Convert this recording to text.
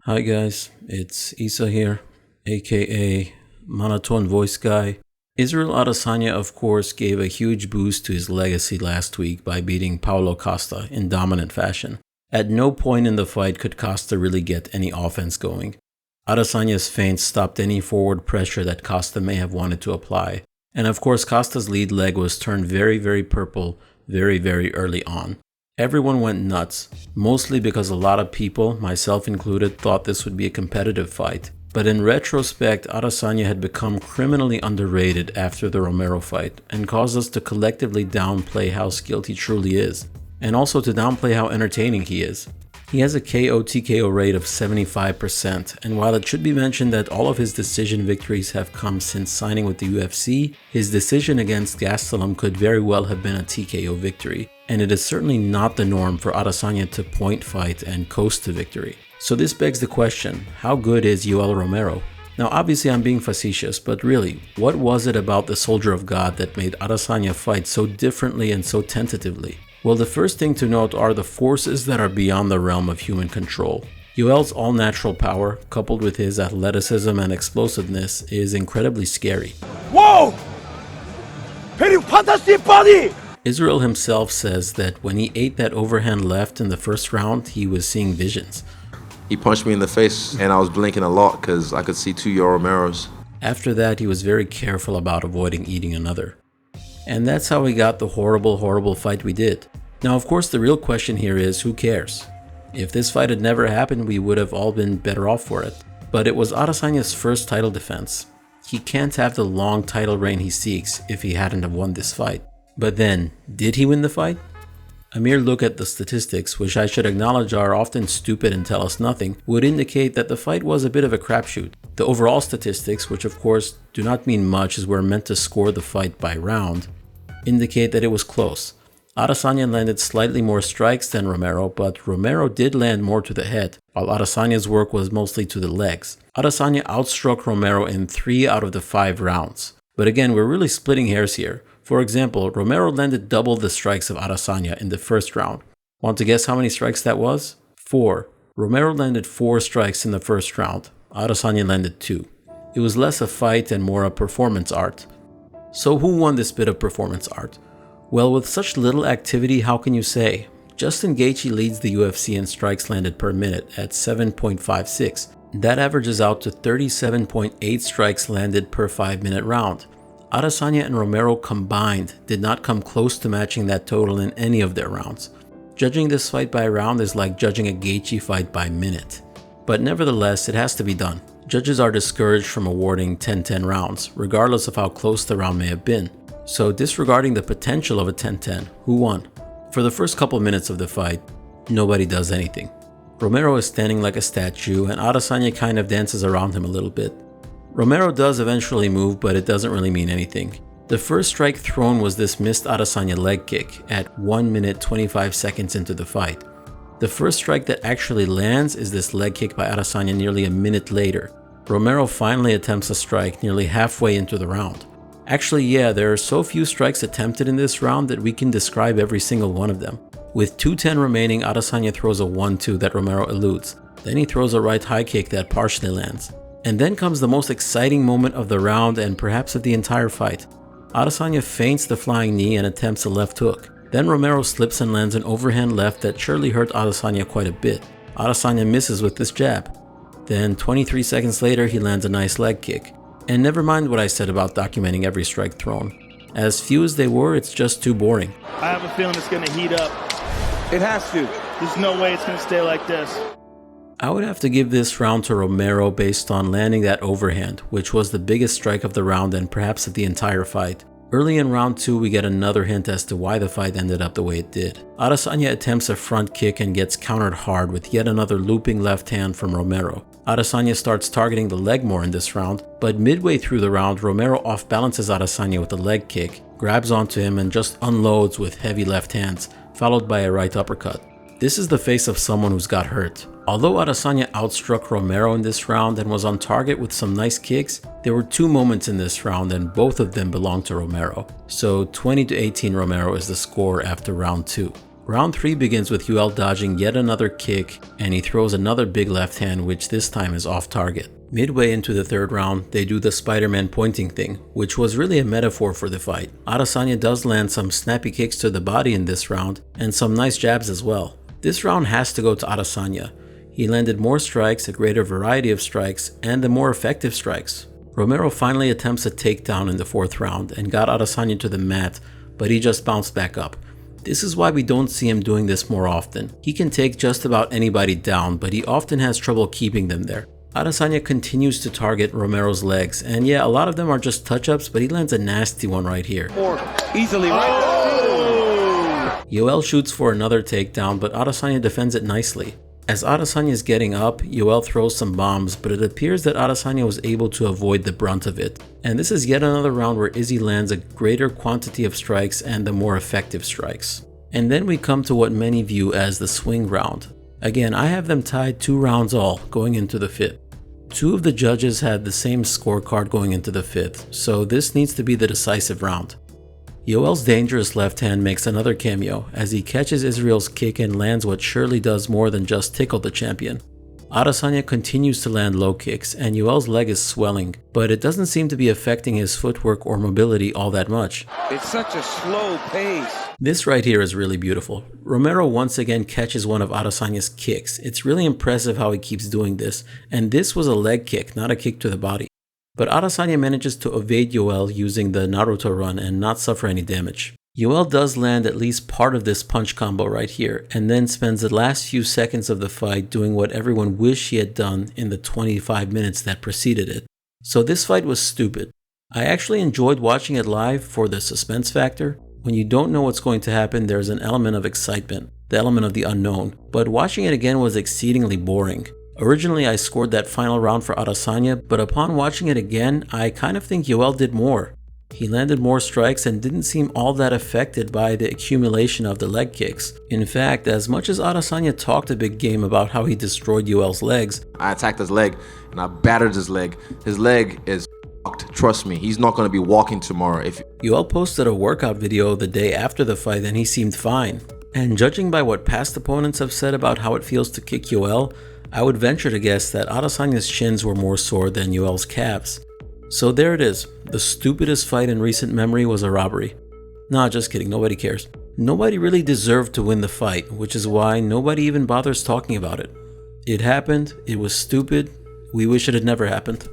Hi guys, it's Issa here, aka Monotone Voice Guy. Israel Adesanya of course gave a huge boost to his legacy last week by beating Paulo Costa in dominant fashion. At no point in the fight could Costa really get any offense going. Adesanya's feints stopped any forward pressure that Costa may have wanted to apply. And of course Costa's lead leg was turned very purple very early on. Everyone went nuts, mostly because a lot of people, myself included, thought this would be a competitive fight. But in retrospect, Adesanya had become criminally underrated after the Romero fight and caused us to collectively downplay how skilled he truly is, and also to downplay how entertaining he is. He has a KO-TKO rate of 75%, and while it should be mentioned that all of his decision victories have come since signing with the UFC, his decision against Gastelum could very well have been a TKO victory, and it is certainly not the norm for Adesanya to point fight and coast to victory. So this begs the question, how good is Yoel Romero? Now obviously I'm being facetious, but really, what was it about the Soldier of God that made Adesanya fight so differently and so tentatively? Well, the first thing to note are the forces that are beyond the realm of human control. Yoel's all-natural power, coupled with his athleticism and explosiveness, is incredibly scary. Whoa! Very fantastic body! Israel himself says that when he ate that overhand left in the first round, he was seeing visions. He punched me in the face and I was blinking a lot because I could see two Yoel Romeros. After that, he was very careful about avoiding eating another. And that's how we got the horrible fight we did. Now, of course, the real question here is, who cares? If this fight had never happened, we would have all been better off for it. But it was Adesanya's first title defense. He can't have the long title reign he seeks if he hadn't have won this fight. But then, did he win the fight? A mere look at the statistics, which I should acknowledge are often stupid and tell us nothing, would indicate that the fight was a bit of a crapshoot. The overall statistics, which of course do not mean much as we're meant to score the fight by round, indicate that it was close. Adesanya landed slightly more strikes than Romero, but Romero did land more to the head, while Adesanya's work was mostly to the legs. Adesanya outstruck Romero in 3 out of the 5 rounds. But again, we're really splitting hairs here. For example, Romero landed double the strikes of Adesanya in the first round. Want to guess how many strikes that was? 4. Romero landed 4 strikes in the first round. Adesanya landed 2. It was less a fight and more a performance art. So who won this bit of performance art? Well, with such little activity, how can you say? Justin Gaethje leads the UFC in strikes landed per minute at 7.56. That averages out to 37.8 strikes landed per 5-minute round. Adesanya and Romero combined did not come close to matching that total in any of their rounds. Judging this fight by round is like judging a Gaethje fight by minute. But nevertheless, it has to be done. Judges are discouraged from awarding 10-10 rounds, regardless of how close the round may have been. So disregarding the potential of a 10-10, who won? For the first couple minutes of the fight, nobody does anything. Romero is standing like a statue and Adesanya kind of dances around him a little bit. Romero does eventually move, but it doesn't really mean anything. The first strike thrown was this missed Adesanya leg kick at 1 minute 25 seconds into the fight. The first strike that actually lands is this leg kick by Adesanya nearly a minute later. Romero finally attempts a strike nearly halfway into the round. Actually, yeah, there are so few strikes attempted in this round that we can describe every single one of them. With 2:10 remaining, Adesanya throws a 1-2 that Romero eludes. Then he throws a right high kick that partially lands. And then comes the most exciting moment of the round and perhaps of the entire fight. Adesanya feints the flying knee and attempts a left hook. Then Romero slips and lands an overhand left that surely hurt Adesanya quite a bit. Adesanya misses with this jab. Then 23 seconds later he lands a nice leg kick. And never mind what I said about documenting every strike thrown. As few as they were, it's just too boring. I have a feeling it's going to heat up. It has to. There's no way it's going to stay like this. I would have to give this round to Romero based on landing that overhand, which was the biggest strike of the round and perhaps of the entire fight. Early in round 2, we get another hint as to why the fight ended up the way it did. Adesanya attempts a front kick and gets countered hard with yet another looping left hand from Romero. Adesanya starts targeting the leg more in this round, but midway through the round, Romero off-balances Adesanya with a leg kick, grabs onto him and just unloads with heavy left hands, followed by a right uppercut. This is the face of someone who's got hurt. Although Adesanya outstruck Romero in this round and was on target with some nice kicks, there were 2 moments in this round and both of them belonged to Romero. So 20-18 Romero is the score after round 2. Round 3 begins with Yoel dodging yet another kick, and he throws another big left hand, which this time is off target. Midway into the third round, they do the Spider-Man pointing thing, which was really a metaphor for the fight. Adesanya does land some snappy kicks to the body in this round, and some nice jabs as well. This round has to go to Adesanya. He landed more strikes, a greater variety of strikes, and the more effective strikes. Romero finally attempts a takedown in the fourth round and got Adesanya to the mat, but he just bounced back up. This is why we don't see him doing this more often. He can take just about anybody down, but he often has trouble keeping them there. Adesanya continues to target Romero's legs, and yeah, a lot of them are just touch-ups, but he lands a nasty one right here. Easily right. Yoel shoots for another takedown, but Adesanya defends it nicely. As Adesanya is getting up, Yoel throws some bombs, but it appears that Adesanya was able to avoid the brunt of it. And this is yet another round where Izzy lands a greater quantity of strikes and the more effective strikes. And then we come to what many view as the swing round. Again, I have them tied 2 rounds all going into the 5th. 2 of the judges had the same scorecard going into the 5th, so this needs to be the decisive round. Yoel's dangerous left hand makes another cameo as he catches Israel's kick and lands what surely does more than just tickle the champion. Adesanya continues to land low kicks and Yoel's leg is swelling, but it doesn't seem to be affecting his footwork or mobility all that much. It's such a slow pace. This right here is really beautiful. Romero once again catches one of Adesanya's kicks. It's really impressive how he keeps doing this, and this was a leg kick, not a kick to the body. But Adesanya manages to evade Yoel using the Naruto run and not suffer any damage. Yoel does land at least part of this punch combo right here, and then spends the last few seconds of the fight doing what everyone wished he had done in the 25 minutes that preceded it. So this fight was stupid. I actually enjoyed watching it live for the suspense factor. When you don't know what's going to happen, there's an element of excitement, the element of the unknown, but watching it again was exceedingly boring. Originally, I scored that final round for Adesanya, but upon watching it again, I kind of think Yoel did more. He landed more strikes and didn't seem all that affected by the accumulation of the leg kicks. In fact, as much as Adesanya talked a big game about how he destroyed Yoel's legs, I attacked his leg and I battered his leg. His leg is fucked. Trust me, he's not going to be walking tomorrow. Yoel posted a workout video the day after the fight and he seemed fine. And judging by what past opponents have said about how it feels to kick Yoel, I would venture to guess that Adesanya's shins were more sore than Yoel's calves. So there it is. The stupidest fight in recent memory was a robbery. Nah, just kidding, nobody cares. Nobody really deserved to win the fight, which is why nobody even bothers talking about it. It happened, it was stupid, we wish it had never happened.